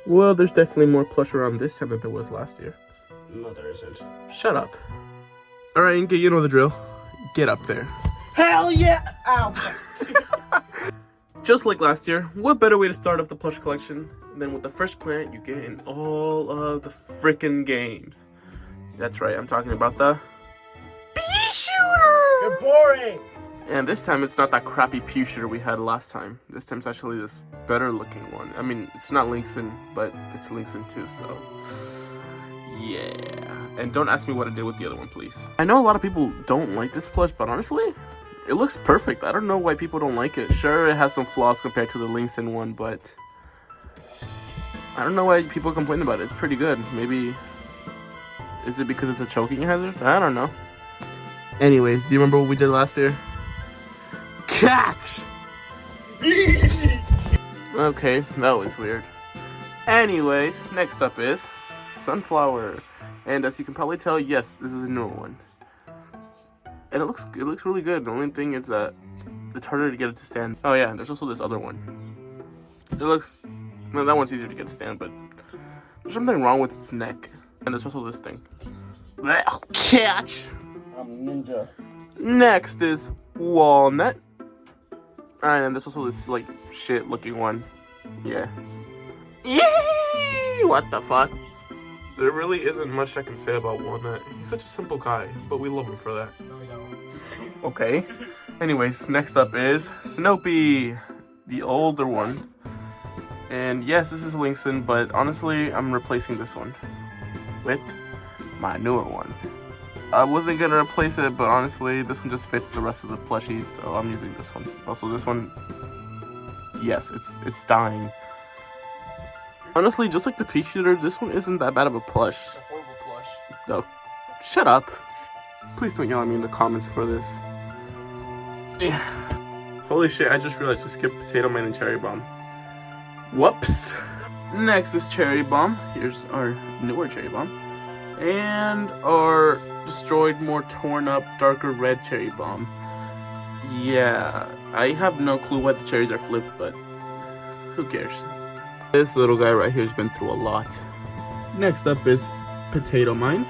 Well, there's definitely more plush around this time than there was last year. No, there isn't. Shut up. Alright, Inka, you know the drill. Get up there. Hell yeah! Ow! Just like last year, what better way to start off the plush collection than with the first plant you get in all of the frickin' games? That's right, I'm talking about the pea shooter! You're boring! And this time it's not that crappy pea shooter we had last time. This time it's actually this better looking one. I mean, it's not Linkson, but it's Linkson too, so yeah. And don't ask me what I did with the other one, please. I know a lot of people don't like this plush, but honestly, it looks perfect. I don't know why people don't like it. Sure, it has some flaws compared to the Linkson one, but I don't know why people complain about it. It's pretty good. Maybe, is it because it's a choking hazard? I don't know. Anyways, do you remember what we did last year? Catch! Okay, that was weird. Anyways, next up is Sunflower. And as you can probably tell, yes, this is a newer one. And it looks really good. The only thing is that it's harder to get it to stand. Oh yeah, there's also this other one. No, that one's easier to get to stand, but there's something wrong with its neck. And there's also this thing. Catch! I'm ninja. Next is Walnut. And then there's also this, like, shit looking one. Yeah. Yee! What the fuck? There really isn't much I can say about Walnut. He's such a simple guy, but we love him for that. No, we don't. Okay. Anyways, next up is Snoopy, the older one. And yes, this is Linkson, but honestly, I'm replacing this one with my newer one. I wasn't gonna replace it, but honestly, this one just fits the rest of the plushies, so I'm using this one. Also, this one, yes, it's dying. Honestly, just like the pea shooter, this one isn't that bad of a plush. It's a horrible plush. No, shut up. Please don't yell at me in the comments for this. Yeah. Holy shit, I just realized we skipped Potato Man and Cherry Bomb. Whoops. Next is Cherry Bomb. Here's our newer Cherry Bomb. And our destroyed, more torn up, darker red Cherry Bomb. Yeah, I have no clue why the cherries are flipped, but who cares? This little guy right here has been through a lot. Next up is Potato Mine.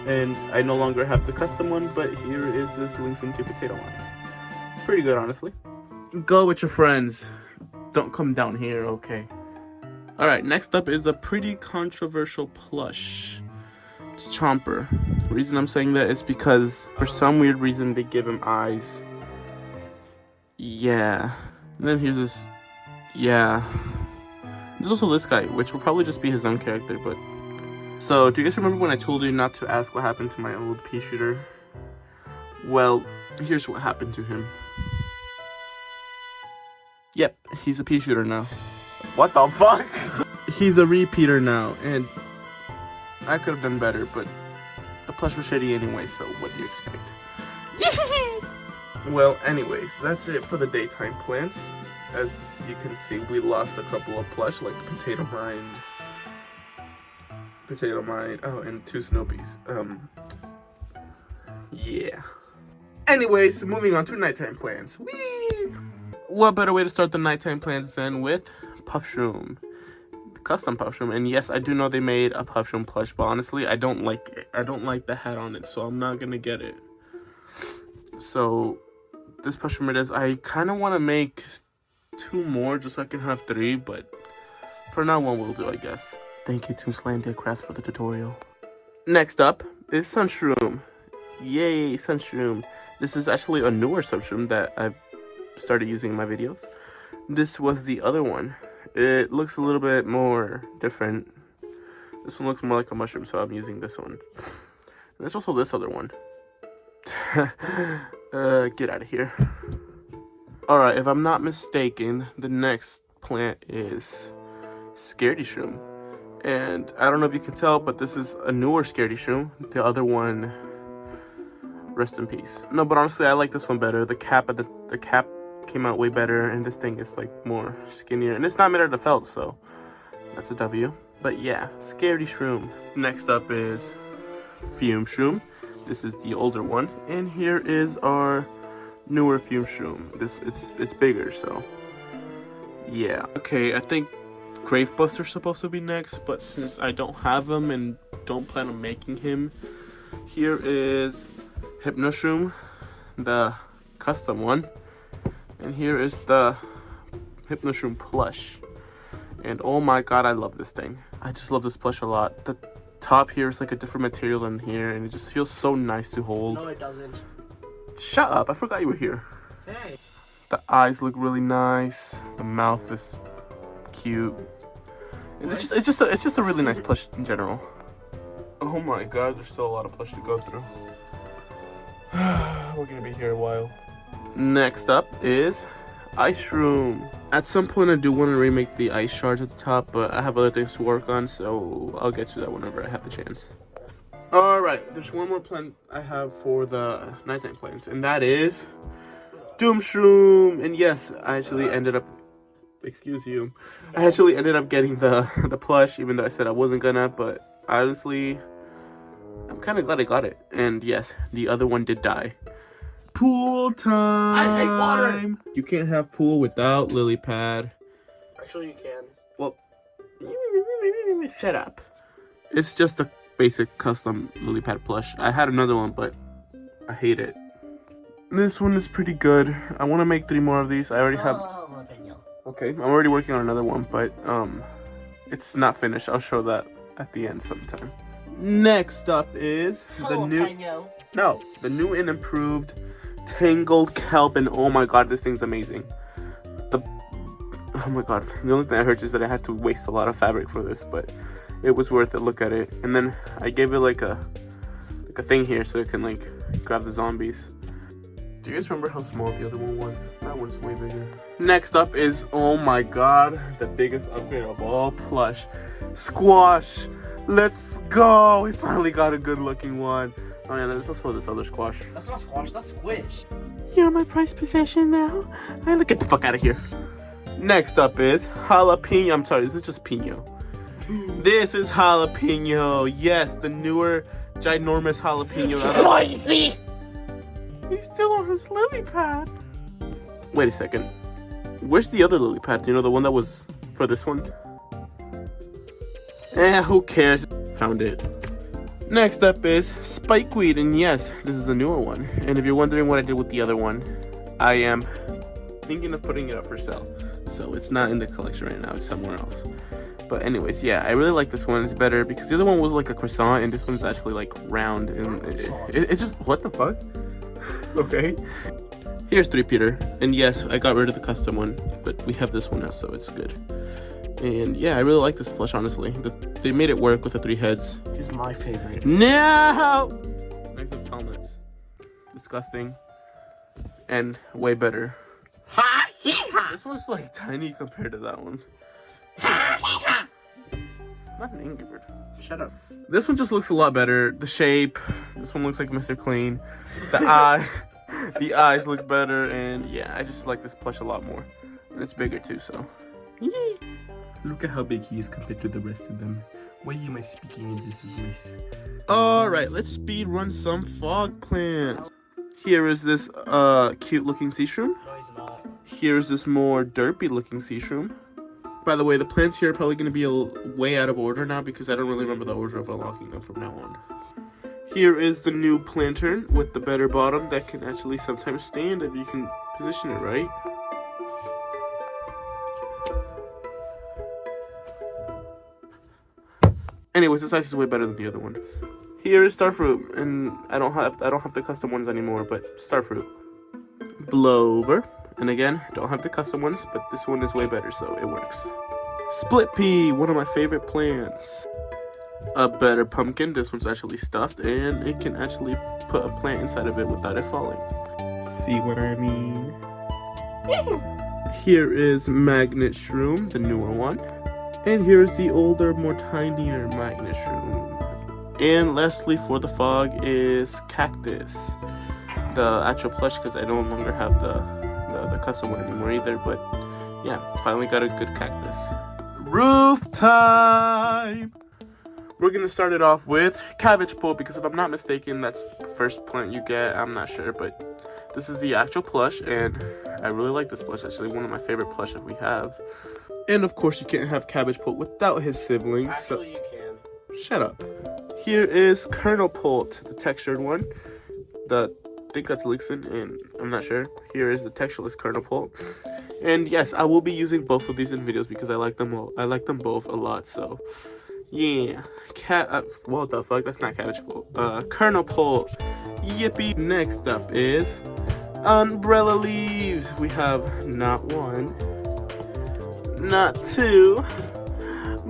And I no longer have the custom one, but here is this Linkson 2 Potato Mine. Pretty good, honestly. Go with your friends. Don't come down here, okay? Alright, next up is a pretty controversial plush. It's Chomper. The reason I'm saying that is because for some weird reason they give him eyes. Yeah. And then here's this. Yeah. There's also this guy, which will probably just be his own character, but. So, do you guys remember when I told you not to ask what happened to my old pea shooter? Well, here's what happened to him. Yep, he's a pea shooter now. What the fuck? He's a repeater now, and I could have done better, but the plush was shitty anyway, so what do you expect? Well, anyways, that's it for the daytime plants. As you can see, we lost a couple of plush, like Potato Mine, oh, and 2 Snoopies. Yeah. Anyways, moving on to nighttime plants. Whee! What better way to start the nighttime plants than with Puffshroom? Custom Puffshroom. And yes, I do know they made a Puffshroom plush, but honestly, I don't like it. I don't like the hat on it, so I'm not gonna get it. So, this Puffshroom it is. I kind of want to make 2 more just so I can have 3, but for now, 1 will do, I guess. Thank you to Slandia Crafts for the tutorial. Next up is Sunshroom. Yay, Sunshroom. This is actually a newer Sunshroom that I've started using in my videos. This was the other one. It looks a little bit more different. This one looks more like a mushroom, so I'm using this one. And there's also this other one. Get out of here. Alright, if I'm not mistaken, the next plant is Scaredy Shroom. And I don't know if you can tell, but this is a newer Scaredy Shroom. The other one, rest in peace. No, but honestly, I like this one better. The cap came out way better, and this thing is like more skinnier. And it's not made out of felt, so that's a W. But yeah, Scaredy Shroom. Next up is Fume Shroom. This is the older one. And here is our newer Fume Shroom. It's bigger, so yeah. Okay, I think Grave Buster's supposed to be next, but since I don't have him and don't plan on making him, here is Hypnoshroom, the custom one, and here is the Hypnoshroom plush. And oh my god, I love this thing. I just love this plush a lot. The top here is like a different material than here, and it just feels so nice to hold. No, it doesn't. Shut up, I forgot you were here. Hey. The eyes look really nice. The mouth is cute. And it's just a really nice plush in general. Oh my god, there's still a lot of plush to go through. We're gonna be here a while. Next up is Ice Room. At some point I do want to remake the ice shards at the top, but I have other things to work on, so I'll get to that whenever I have the chance. Alright, there's one more plant I have for the nighttime plants, and that is Doomshroom. And yes, I actually ended up, excuse you, I actually ended up getting the plush, even though I said I wasn't gonna, but honestly, I'm kind of glad I got it. And yes, the other one did die. Pool time! I hate water! You can't have pool without lily pad. Actually, you can. Well, shut up. It's just a basic custom lily pad plush. I had another one, but I hate it. This one is pretty good. I want to make 3 more of these. I already have... Okay, I'm already working on another one, but it's not finished. I'll show that at the end sometime. Next up is the new and improved Tangled Kelp, and oh my god, this thing's amazing. Oh my god, the only thing I heard is that I had to waste a lot of fabric for this, but it was worth it. Look at it. And then I gave it like a thing here so it can like grab the zombies. Do you guys remember how small the other one was? That one's way bigger. Next up is, oh my god, the biggest upgrade of all plush, Squash. Let's go! We finally got a good looking one. Oh yeah, there's also this other squash. That's not squash, that's squish. You're my prized possession now. Get the fuck out of here. Next up is jalapeno. I'm sorry, this is just pino. This is jalapeno. Yes, the newer, ginormous jalapeno. Spicy! He's still on his lily pad. Wait a second. Where's the other lily pad? Do you know the one that was for this one? Who cares? Found it. Next up is Spikeweed, and yes, this is a newer one. And if you're wondering what I did with the other one, I am thinking of putting it up for sale. So it's not in the collection right now, it's somewhere else. But anyways, yeah, I really like this one. It's better because the other one was like a croissant, and this one's actually like round. And it's just, what the fuck? Okay. Here's 3 Peter. And yes, I got rid of the custom one, but we have this one now, so it's good. And yeah, I really like this plush, honestly. They made it work with the 3 heads. He's my favorite. No! Next up, helmets. Disgusting. And way better. This one's like tiny compared to that one. Not an Angry Bird. Shut up. This one just looks a lot better. The shape. This one looks like Mr. Clean. The eye. The eyes look better. And yeah, I just like this plush a lot more. And it's bigger too, so. Yee. Look at how big he is compared to the rest of them. Why am I speaking in this voice? Alright, let's speed run some fog plants. Here is this cute looking sea shroom. No, he's not. Here's this more derpy looking sea shroom. By the way, the plants here are probably going to be way out of order now because I don't really remember the order of unlocking them from now on. Here is the new planter with the better bottom that can actually sometimes stand if you can position it right. Anyways, this size is way better than the other one. Here is Starfruit, and I don't have the custom ones anymore, but Starfruit. Blover, and again, don't have the custom ones, but this one is way better, so it works. Split Pea, one of my favorite plants. A better pumpkin. This one's actually stuffed, and it can actually put a plant inside of it without it falling. See what I mean? Here is Magnet Shroom, the newer one. And here's the older, more tinier Magnet Shroom. And lastly, for the fog is Cactus. The actual plush, because I no longer have the custom one anymore either. But yeah, finally got a good cactus. Roof time! We're going to start it off with Cabbage Pole, because if I'm not mistaken, that's the first plant you get. I'm not sure, but this is the actual plush, and I really like this plush. Actually, one of my favorite plush that we have. And of course, you can't have Cabbage Pult without his siblings. Actually, you can. Shut up. Here is Colonel Pult, the textured one. I think that's Lixin, and I'm not sure. Here is the textureless Colonel Pult. And yes, I will be using both of these in videos because I like them all. I like them both a lot, so yeah. What the fuck? That's not Cabbage Pult. Colonel Pult. Yippee. Next up is Umbrella Leaves. We have not one, not two,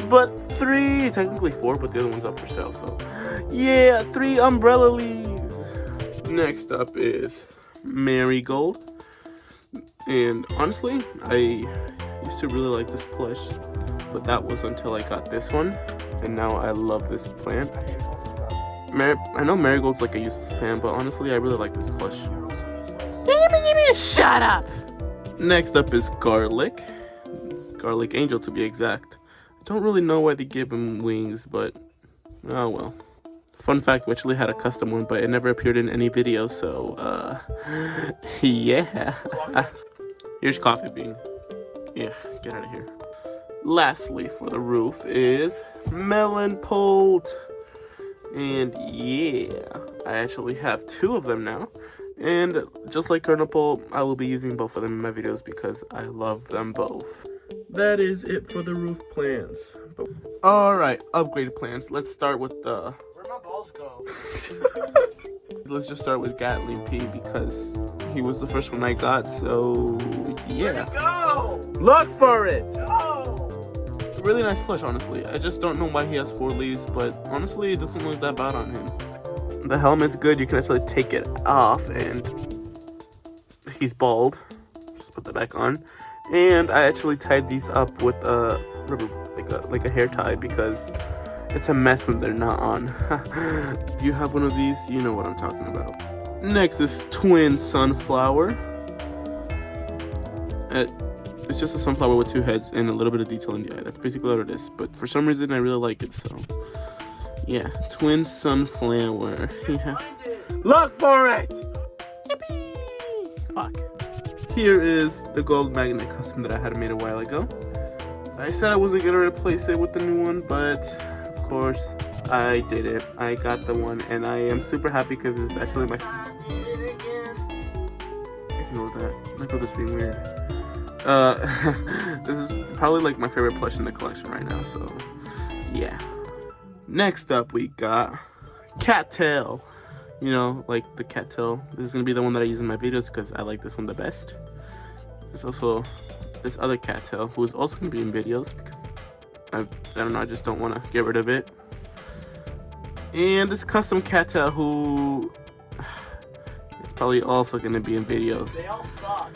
but three. Technically four, but the other one's up for sale, so yeah, 3 Umbrella Leaves. Next up is Marigold. And honestly, I used to really like this plush, but that was until I got this one, and now I love this plant. I know Marigold's like a useless plant, but honestly, I really like this plush. Shut up! Next up is Garlic. Garlic Angel, to be exact. I don't really know why they give him wings, but oh well. Fun fact, we actually had a custom one, but it never appeared in any video, so yeah. Here's Coffee Bean. Yeah, get out of here. Lastly, for the roof is Melon Pult. And yeah, I actually have 2 of them now. And just like Colonel Pult, I will be using both of them in my videos because I love them both. That is it for the roof plants. Alright, upgrade plants. Let's start with the... Where'd my balls go? Let's just start with Gatling P because he was the first one I got, so yeah. Where'd it go? Look for it! No! Really nice plush, honestly. I just don't know why he has 4 leaves, but honestly, it doesn't look that bad on him. The helmet's good. You can actually take it off, and he's bald. Just put that back on. And I actually tied these up with a rubber, like a hair tie, because it's a mess when they're not on. If you have one of these, you know what I'm talking about. Next is Twin Sunflower. It's just a sunflower with 2 heads and a little bit of detail in the eye. That's basically what it is. But for some reason, I really like it, so yeah. Twin Sunflower. Yeah. Look for it! Yippee! Fuck. Here is the gold magnet custom that I had made a while ago. I said I wasn't gonna replace it with the new one, but of course I did it. I got the one, and I am super happy because it's actually my. I did it again. Ignore that. My brother's being weird. This is probably like my favorite plush in the collection right now. So yeah. Next up, we got Cattail. You know, like the cattail. This is gonna be the one that I use in my videos because I like this one the best. There's also this other cattail who is also gonna be in videos because I don't know, I just don't want to get rid of it. And this custom cattail who is probably also gonna be in videos. They all suck.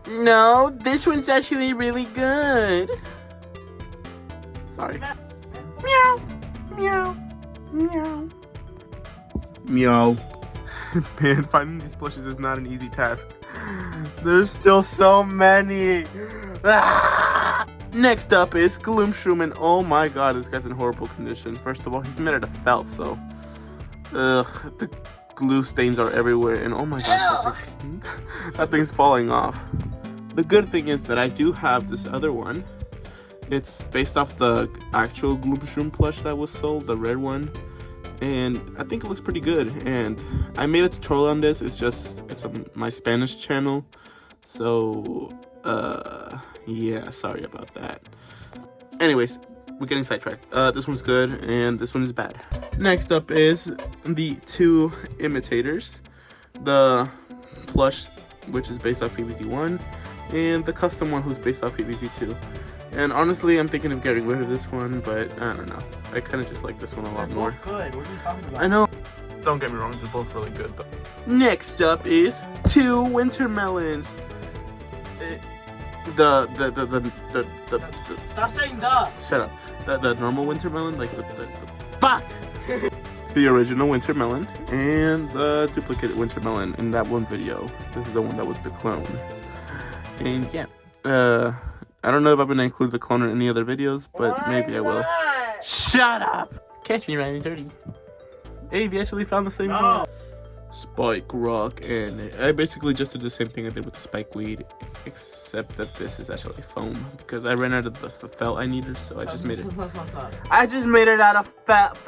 No, this one's actually really good. Sorry. Meow, meow, meow. Meow. Man, finding these plushes is not an easy task. There's still so many. Ah! Next up is Gloomshroom, and oh my god, this guy's in horrible condition. First of all, he's made out of felt, so the glue stains are everywhere, and oh my god, that thing's falling off. The good thing is that I do have this other one. It's based off the actual Gloomshroom plush that was sold, the red one. And I think it looks pretty good, and I made a tutorial on this. It's on my Spanish channel, so yeah, sorry about that. Anyways, we're getting sidetracked. This one's good and this one is bad. Next up is the 2 imitators, the plush, which is based off PVZ1, and the custom one who's based off PVZ2. And honestly, I'm thinking of getting rid of this one, but I don't know. I kind of just like this one a lot more. They're both good. What are you talking about? I know. Don't get me wrong, they're both really good though. Next up is 2 winter melons. Stop saying the. Shut up. The normal winter melon, like the fuck. The original winter melon and the duplicate winter melon in that one video. This is the one that was the clone. And yeah, I don't know if I'm gonna include the clone in any other videos, but maybe I will. Shut up! Catch me riding dirty. Hey, they actually found the same one. Spike Rock, and I basically just did the same thing I did with the Spike Weed, except that this is actually foam because I ran out of the felt I needed, so I just made it. I just made it out of fuck.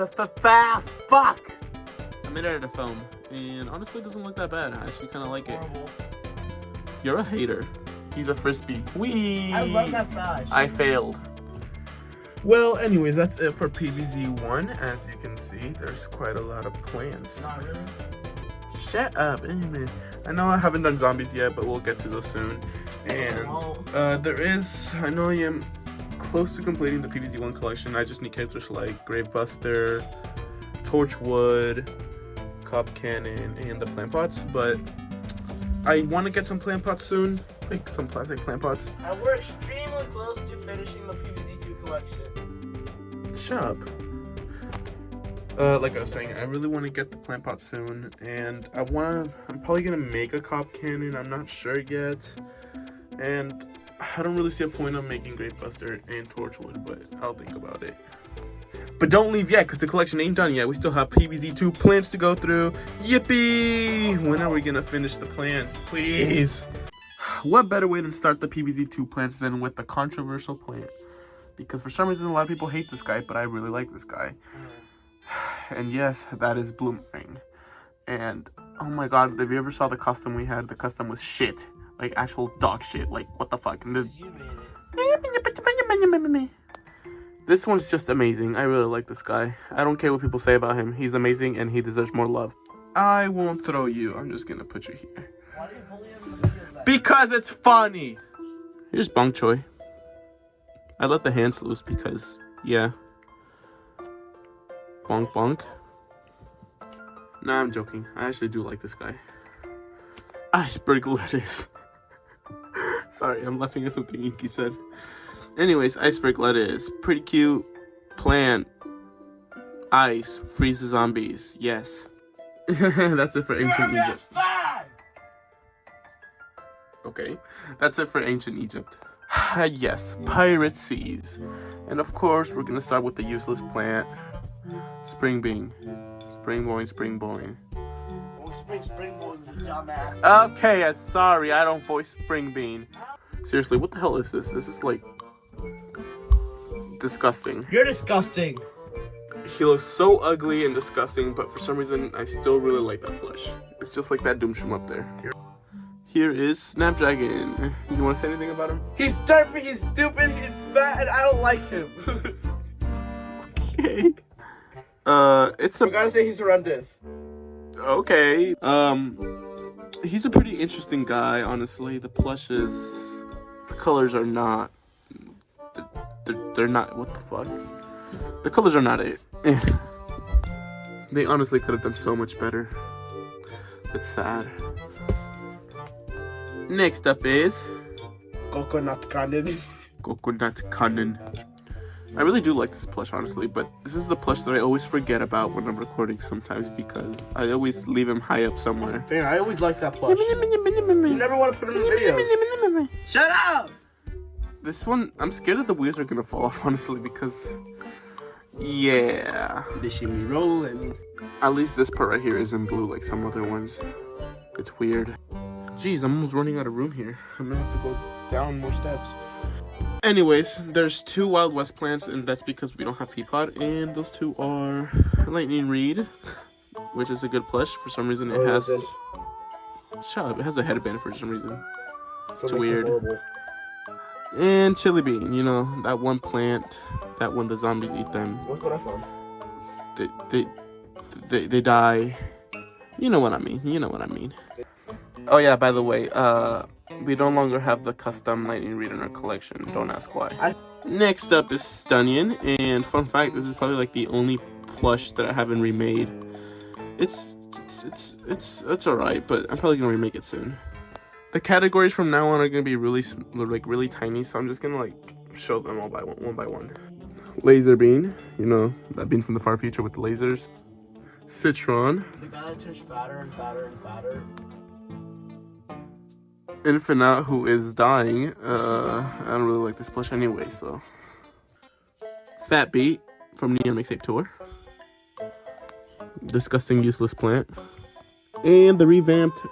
I made it out of foam, and honestly, it doesn't look that bad. I actually kind of like it. You're a hater. He's a frisbee. Wee. I love that flash. I failed. Well, anyways, that's it for PVZ1. As you can see, there's quite a lot of plants. Not really. Shut up, amen. I know I haven't done zombies yet, but we'll get to those soon. And I know I am close to completing the PVZ1 collection. I just need characters like Gravebuster, Torchwood, Cob Cannon, and the plant pots. But I want to get some plant pots soon, like some plastic plant pots. And we're extremely close to finishing the PVZ2 collection. Shut up. Like I was saying, I really want to get the plant pot soon, and I'm probably gonna make a Cop Cannon. I'm not sure yet, and I don't really see a point of making Gravebuster and Torchwood, but I'll think about it. But don't leave yet, because the collection ain't done yet. We still have PVZ2 plants to go through. Yippee! When are we gonna finish the plants, please? What better way to start the PVZ2 plants than with the controversial plant? Because for some reason, a lot of people hate this guy, but I really like this guy. And yes, that is Bloomerang. And oh my god, if you ever saw the custom we had, the custom was shit. Like actual dog shit. Like, what the fuck? And this one's just amazing. I really like this guy. I don't care what people say about him. He's amazing and he deserves more love. I won't throw you. I'm just gonna put you here. Why do you bully everybody like that? Because it's funny. Here's Bong Choi. I let the hands loose because, yeah. Bonk bonk. Nah, I'm joking. I actually do like this guy. Iceberg lettuce. Sorry, I'm laughing at something Inky said. Anyways, iceberg lettuce. Pretty cute. Plant. Ice. Freezes zombies. Yes. That's it for ancient Egypt. Okay. That's it for ancient Egypt. Yes. Pirate seas. And of course, we're gonna start with the useless plant. Spring bean. Spring boing, spring boing. Oh, spring boing, you dumbass. Okay, sorry, I don't voice spring bean. Seriously, what the hell is this? This is like disgusting. You're disgusting. He looks so ugly and disgusting, but for some reason, I still really like that flesh. It's just like that Doomshroom up there. Here is Snapdragon. You want to say anything about him? He's derpy, he's stupid, he's fat, and I don't like him. Okay. It's a... I gotta say he's horrendous. Okay. He's a pretty interesting guy, honestly. The plushes, the colors are not... They're not... What the fuck? The colors are not it. They honestly could have done so much better. It's sad. Next up is... Coconut cannon. Coconut cannon. I really do like this plush, honestly, but this is the plush that I always forget about when I'm recording sometimes because I always leave him high up somewhere. Fair, I always like that plush. You never want to put him in videos. Shut up! This one, I'm scared that the wheels are gonna fall off, honestly, because... Yeah. They should be rolling. At least this part right here is in blue like some other ones. It's weird. Jeez, I'm almost running out of room here. I'm gonna have to go down more steps. Anyways, there's 2 Wild West plants, and that's because we don't have Peapod, and those 2 are Lightning Reed, which is a good plush. For some reason, it has... Shut up, it has a headband for some reason. It's weird. And Chili Bean, you know, that one plant, that when the zombies eat them. Look what I found. They die. You know what I mean, you know what I mean. Oh yeah, by the way, we no longer have the custom Lightning Reed in our collection. Don't ask why. Next up is Stunnion, and fun fact, this is probably like the only plush that I haven't remade. It's alright, but I'm probably gonna remake it soon. The categories from now on are gonna be really tiny, so I'm just gonna like show them all by one by one. Laser Bean, you know, that bean from the far future with the lasers. Citron. The guy that turns fatter and fatter and fatter. Infinite, who is dying. I don't really like this plush anyway, so. Fat Beat from Neon Mixtape Tour. Disgusting useless plant. And the revamped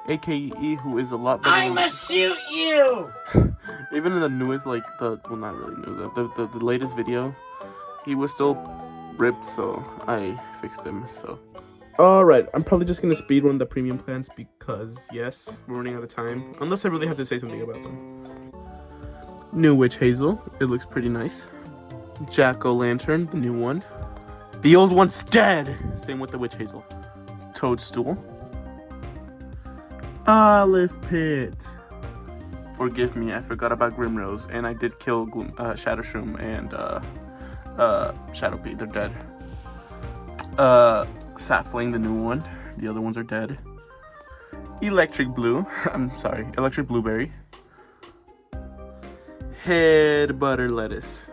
AKE, who is a lot better. I'ma shoot you! Even in the newest, like, well, not really new, the latest video, he was still ripped, so I fixed him, so. Alright, I'm probably just gonna speedrun the premium plans because, yes, we're running out of time. Unless I really have to say something about them. New Witch Hazel, it looks pretty nice. Jack-o'-lantern, the new one. The old one's dead! Same with the Witch Hazel. Toadstool. Olive Pit. Forgive me, I forgot about Grimrose, and I did kill Shattershroom and Shadowpea, they're dead. Sapling, the new one. The other ones are dead. Electric Blue. I'm sorry, Electric Blueberry. Head Butter Lettuce.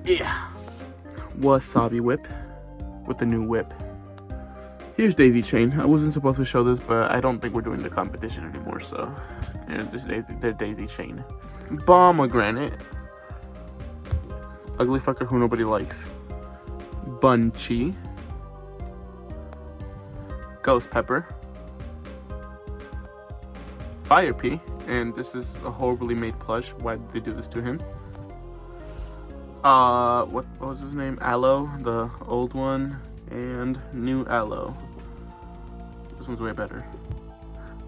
Yeah. Wasabi Whip with the new whip. Here's Daisy Chain. I wasn't supposed to show this, but I don't think we're doing the competition anymore, so there's Daisy Chain. Pomegranate. Ugly fucker who nobody likes. Bunchy. Ghost Pepper. Fire Pea. And this is a horribly made plush. Why did they do this to him? What was his name? Aloe, the old one, and new Aloe. This one's way better.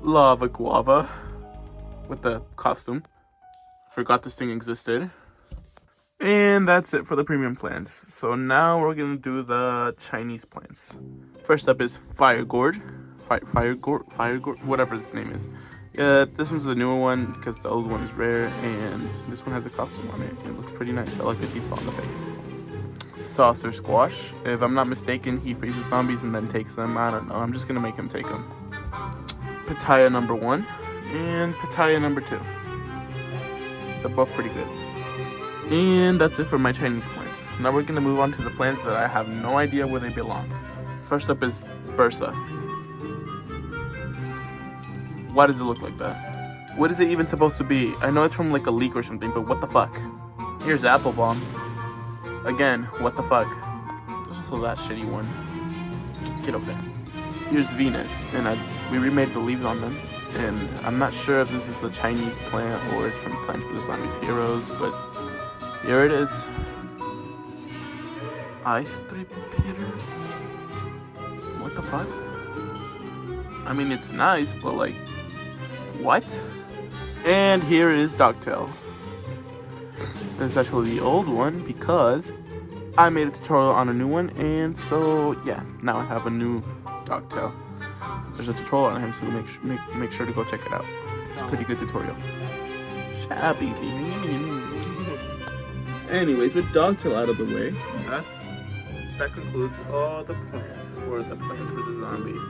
Lava Guava with the costume. Forgot this thing existed. And that's it for the premium plans. So now we're gonna do the Chinese plans. First up is Fire Gourd, whatever this name is. This one's the newer one because the old one is rare, and this one has a costume on it. It looks pretty nice. I like the detail on the face. Saucer Squash. If I'm not mistaken, he freezes zombies and then takes them. I don't know. I'm just gonna make him take them. Pitaya number 1 and Pitaya number 2. They're both pretty good. And that's it for my Chinese plants. Now we're gonna move on to the plants that I have no idea where they belong. First up is Bursa. Why does it look like that? What is it even supposed to be? I know it's from like a leak or something, but what the fuck? Here's Apple Bomb. Again, what the fuck? There's also that shitty one. Get up there. Here's Venus, and we remade the leaves on them. And I'm not sure if this is a Chinese plant or it's from Plants for the Zombies Heroes, but here it is. Ice Strip Peter? What the fuck? I mean, it's nice, but like, what? And here is Dogtail. It's actually the old one because I made a tutorial on a new one, and so yeah, now I have a new Dogtail. There's a tutorial on him, so make sure to go check it out. It's a pretty good tutorial. Shabby. Anyways, with Dogtail out of the way, that concludes all the plans for the Plants vs. Zombies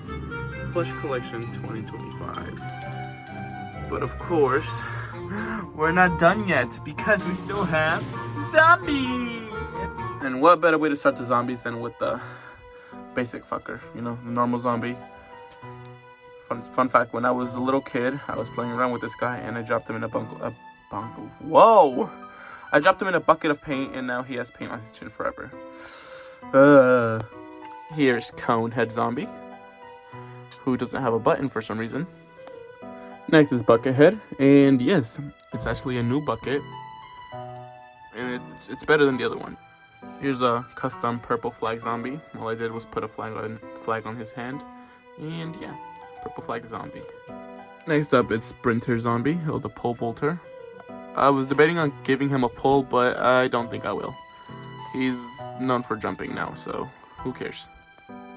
Plush Collection 2025. But of course, we're not done yet because we still have zombies! And what better way to start the zombies than with the basic fucker, you know, the normal zombie. Fun fact, when I was a little kid, I was playing around with this guy and I dropped him in Whoa! I dropped him in a bucket of paint and now he has paint on his chin forever. Here's Conehead Zombie, who doesn't have a button for some reason. Next is Buckethead, and yes, it's actually a new bucket, and it's better than the other one. Here's a custom purple flag zombie. All I did was put a flag on his hand, and yeah, purple flag zombie. Next up, it's Sprinter Zombie, or the pole vaulter. I was debating on giving him a pole, but I don't think I will. He's known for jumping now, so who cares?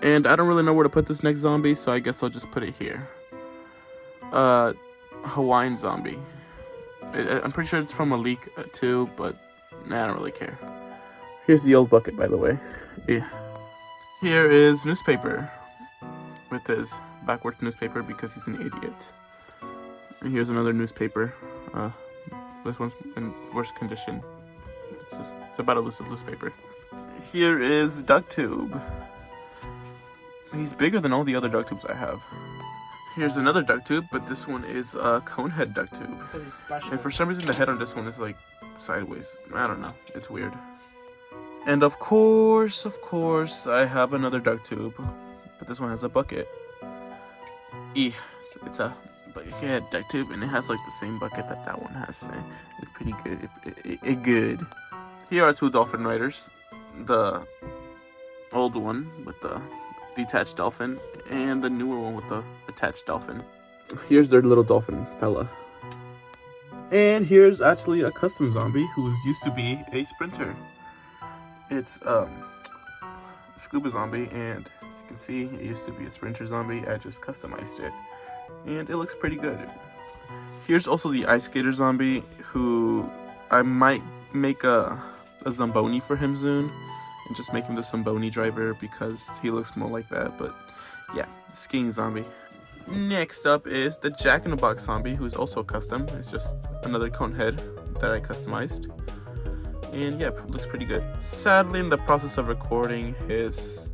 And I don't really know where to put this next zombie, so I guess I'll just put it here. Hawaiian Zombie. I'm pretty sure it's from a leak too, but nah, I don't really care. Here's the old bucket, by the way. Yeah. Here is Newspaper with his backwards newspaper because he's an idiot. And here's another newspaper. This one's in worse condition. It's about a loose paper. Here is DuckTube. He's bigger than all the other DuckTubes I have. Here's another DuckTube, but this one is a Conehead DuckTube. And for some reason the head on this one is like sideways. I don't know. It's weird. And of course, I have another DuckTube. but this one has a bucket. It's a bucket duct tape, and it has like the same bucket that one has. It's pretty good. It good. Here are two dolphin riders. The old one with the detached dolphin, and the newer one with the attached dolphin. Here's their little dolphin fella. And here's actually a custom zombie who used to be a sprinter. It's scuba zombie, and as you can see, it used to be a sprinter zombie. I just customized it, and it looks pretty good. Here's also the ice skater zombie, who I might make a Zamboni for him soon, and just make him the Zamboni driver because he looks more like that. But yeah, skiing zombie. Next up is the Jack-in-the-Box zombie, who's also custom. It's just another cone head that I customized. And yeah, it looks pretty good. Sadly, in the process of recording his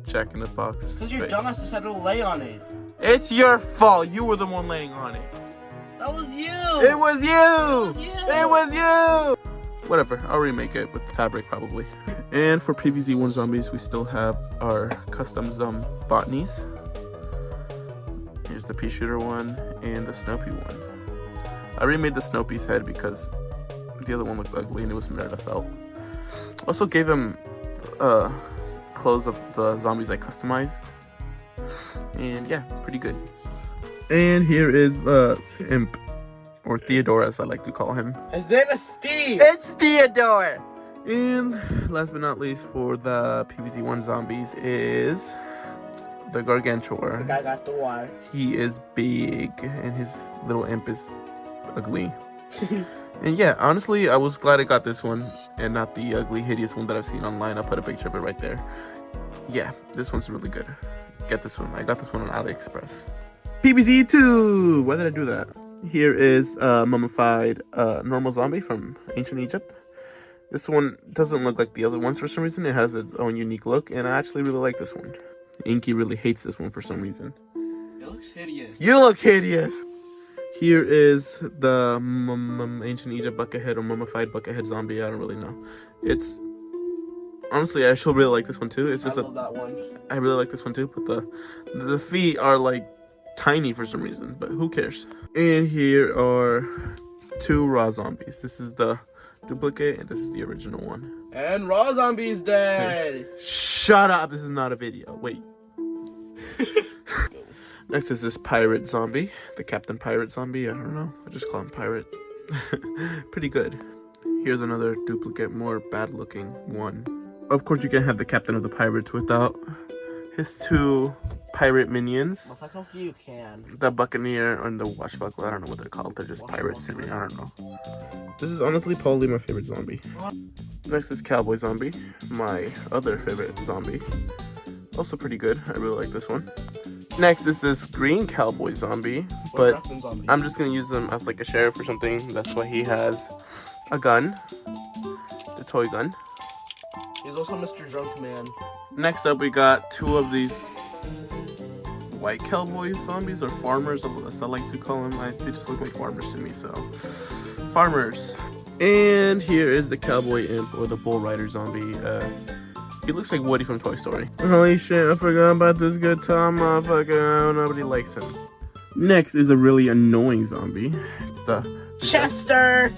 Jack-in-the-Box. Because your dumbass decided to lay on it. It's your fault. You were the one laying on it. That was you. It was you. It was you. It was you. Whatever. I'll remake it with fabric probably. And for PVZ1 zombies, we still have our custom botanies. Here's the pea shooter one and the Snoopy one. I remade the Snoopy's head because the other one looked ugly and it was made out of felt. Also gave him clothes of the zombies I customized. And yeah, pretty good. And here is Imp, or Theodore as I like to call him. His name is Steve! It's Theodore! And last but not least for the PVZ1 zombies is the Gargantuar. The guy got the wire. He is big and his little imp is ugly. And yeah, honestly, I was glad I got this one and not the ugly, hideous one that I've seen online. I'll put a picture of it right there. Yeah, this one's really good. Get this one. I got this one on AliExpress. PVZ2! Why did I do that? Here is a mummified normal zombie from ancient Egypt. This one doesn't look like the other ones for some reason. It has its own unique look, and I actually really like this one. Inky really hates this one for some reason. It looks hideous. You look hideous! Here is the ancient Egypt buckethead or mummified buckethead zombie. I don't really know. It's... Honestly, I should really like this one too. It's just I love that one. I really like this one too, but the feet are like tiny for some reason, but who cares? And here are two raw zombies. This is the duplicate and this is the original one. And raw zombie's dead. Hey, shut up! This is not a video. Wait. Next is this pirate zombie, the Captain Pirate zombie. I don't know. I just call him Pirate. Pretty good. Here's another duplicate, more bad-looking one. Of course, you can't have the Captain of the Pirates without his two pirate minions. Well, technically, you can. The Buccaneer and the Watchbuckle. I don't know what they're called. They're just pirates to me. I don't know. This is honestly probably my favorite zombie. Next is Cowboy Zombie, my other favorite zombie. Also pretty good. I really like this one. Next is this Green Cowboy Zombie, but I'm just gonna use him as like a sheriff or something. That's why he has a gun, the toy gun. He's also Mr. Drunk Man. Next up, we got two of these white cowboy zombies, or farmers, as I like to call them. They just look like farmers to me, so farmers. And here is the Cowboy Imp, or the Bull Rider zombie. He looks like Woody from Toy Story. Holy shit, I forgot about this good time, motherfucker. Nobody likes him. Next is a really annoying zombie. It's the Chester!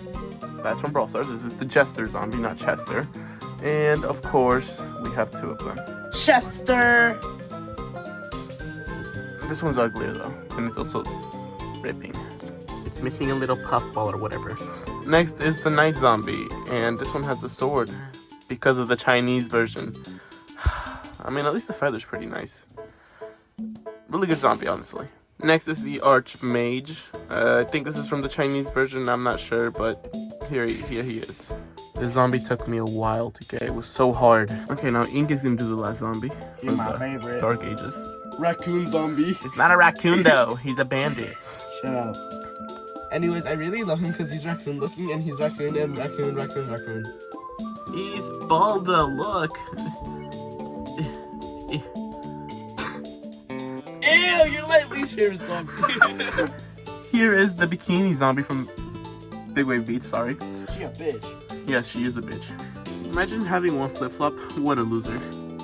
That's from Brawl Stars. This is the Jester zombie, not Chester. And of course, we have two of them. Chester! This one's uglier though, and it's also ripping. It's missing a little puffball or whatever. Next is the Night Zombie, and this one has a sword because of the Chinese version. I mean, at least the feather's pretty nice. Really good zombie, honestly. Next is the Archmage. I think this is from the Chinese version, I'm not sure, but here he is. This zombie took me a while to get. It was so hard. Okay, now Ink is gonna do the last zombie. He's my favorite. Dark Ages. Raccoon zombie. He's not a raccoon though. He's a bandit. Shut up. Anyways, I really love him because he's raccoon looking and he's raccoon and raccoon. He's bald though, look. Ew, you're my least favorite zombie. Here is the Bikini Zombie from Big Wave Beach, sorry. She a bitch. Yeah, she is a bitch. Imagine having one flip-flop. What a loser.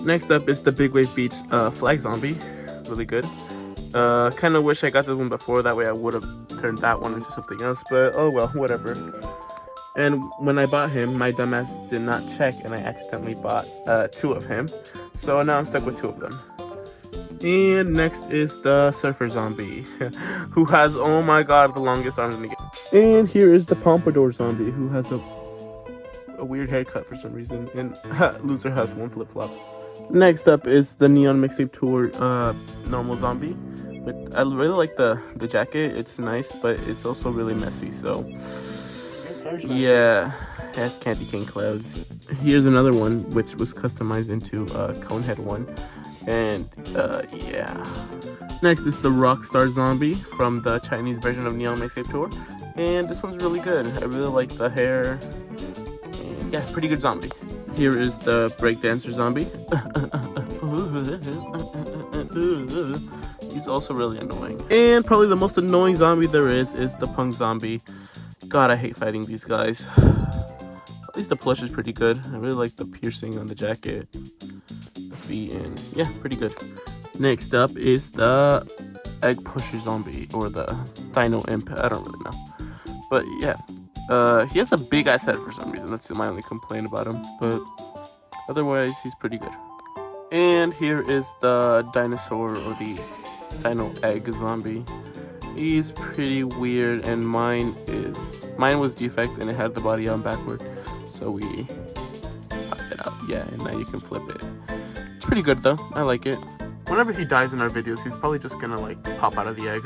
Next up is the Big Wave Beach flag zombie. Really good. Kind of wish I got this one before. That way I would have turned that one into something else. But oh well, whatever. And when I bought him, my dumbass did not check, and I accidentally bought 2 of him. So now I'm stuck with 2 of them. And next is the Surfer Zombie, who has, oh my god, the longest arms in the game. And here is the Pompadour Zombie, who has a weird haircut for some reason, and loser has 1 flip-flop. Next up is the Neon Mixtape Tour normal zombie. I really like the jacket. It's nice, but it's also really messy, so yeah, it has candy cane clouds. Here's another one, which was customized into a Conehead one. And yeah. Next is the Rockstar Zombie from the Chinese version of Neon Mixtape Tour. And this one's really good. I really like the hair. And yeah, pretty good zombie. Here is the Breakdancer Zombie. He's also really annoying. And probably the most annoying zombie there is the Punk Zombie. God, I hate fighting these guys. At least the plush is pretty good. I really like the piercing on the jacket. Feet, and yeah, pretty good. Next up is the Egg Pusher Zombie, or the Dino Imp. I don't really know, but yeah, he has a big ass head for some reason. That's my only complaint about him, but otherwise he's pretty good. And here is the Dinosaur, or the Dino Egg Zombie. He's pretty weird, and mine was defect and it had the body on backward, so we popped it out. Yeah, and now you can flip it. It's pretty good though. I like it. Whenever he dies in our videos, he's probably just gonna like pop out of the egg.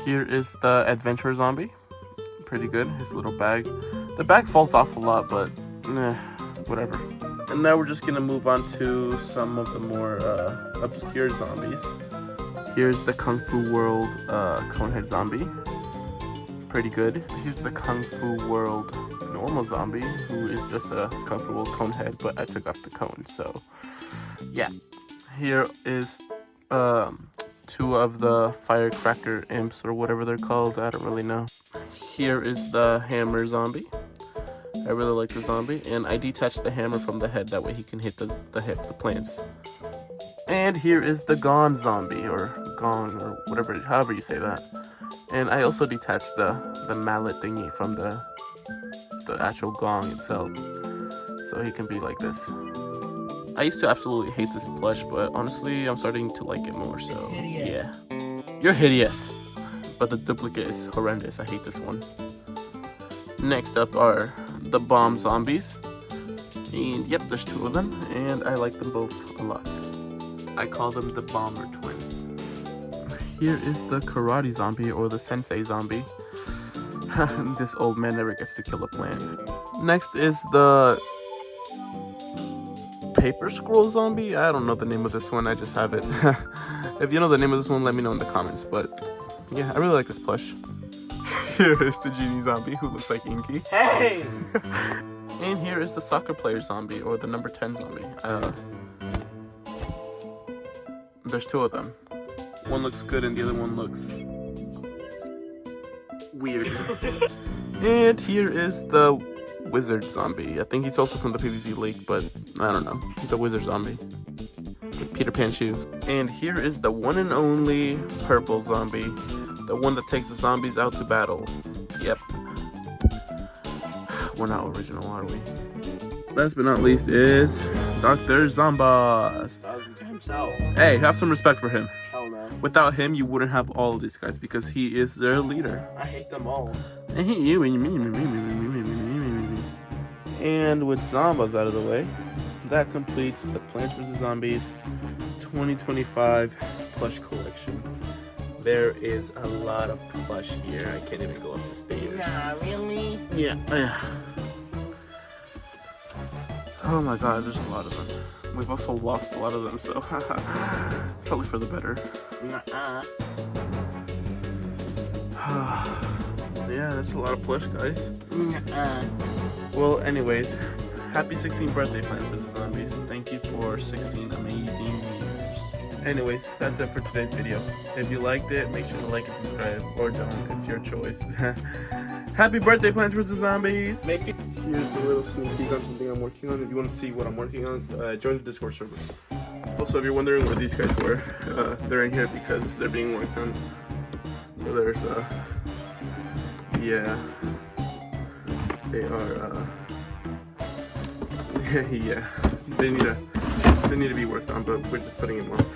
Here is the Adventure Zombie. Pretty good. His little bag. The bag falls off a lot, but whatever. And now we're just gonna move on to some of the more obscure zombies. Here's the Kung Fu World Conehead Zombie. Pretty good. Here's the Kung Fu World normal zombie, who is just a Kung Fu World Conehead, but I took off the cone, so yeah. Here is 2 of the Firecracker Imps, or whatever they're called. I don't really know. Here is the Hammer Zombie. I really like the zombie, and I detached the hammer from the head. That way he can hit the plants. And here is the Gone Zombie, or Gone, or whatever, however you say that. And I also detached the mallet thingy from the actual gong itself, so he can be like this. I used to absolutely hate this plush, but honestly, I'm starting to like it more, so yeah. You're hideous, but the duplicate is horrendous. I hate this one. Next up are the Bomb Zombies. And yep, there's 2 of them, and I like them both a lot. I call them the Bomber Twins. Here is the Karate Zombie, or the Sensei Zombie. This old man never gets to kill a plant. Next is the Paper Scroll Zombie. I don't know the name of this one, I just have it. If you know the name of this one, let me know in the comments. But yeah, I really like this plush. Here is the Genie Zombie, who looks like Inky. Hey! And here is the Soccer Player Zombie, or the number 10 Zombie. There's 2 of them. One looks good and the other one looks weird. And here is the Wizard Zombie. I think he's also from the PVZ League, but I don't know. He's a Wizard Zombie with Peter Pan shoes. And here is the one and only Purple Zombie, the one that takes the zombies out to battle. Yep. We're not original, are we? Last but not least is Dr. Zomboss. Hey, have some respect for him. Hell no. Without him, you wouldn't have all of these guys, because he is their leader. I hate them all. I hate you. And with Zomboss out of the way, that completes the Plants vs. Zombies 2025 plush collection. There is a lot of plush here. I can't even go up the stairs. Yeah, really? Yeah. Oh my god, there's a lot of them. We've also lost a lot of them, so it's probably for the better. Yeah, that's a lot of plush, guys. Well, anyways, happy 16th birthday, Plants vs. Zombies. Thank you for 16 amazing years. Anyways, that's it for today's video. If you liked it, make sure to like and subscribe, or don't, it's your choice. Happy birthday, Plants vs. Zombies. Make it. Here's a little sneak peek on something I'm working on. If you want to see what I'm working on, join the Discord server. Also, if you're wondering where these guys were, they're in here because they're being worked on. So there's, yeah, they are, yeah, they need to be worked on, but we're just putting them off.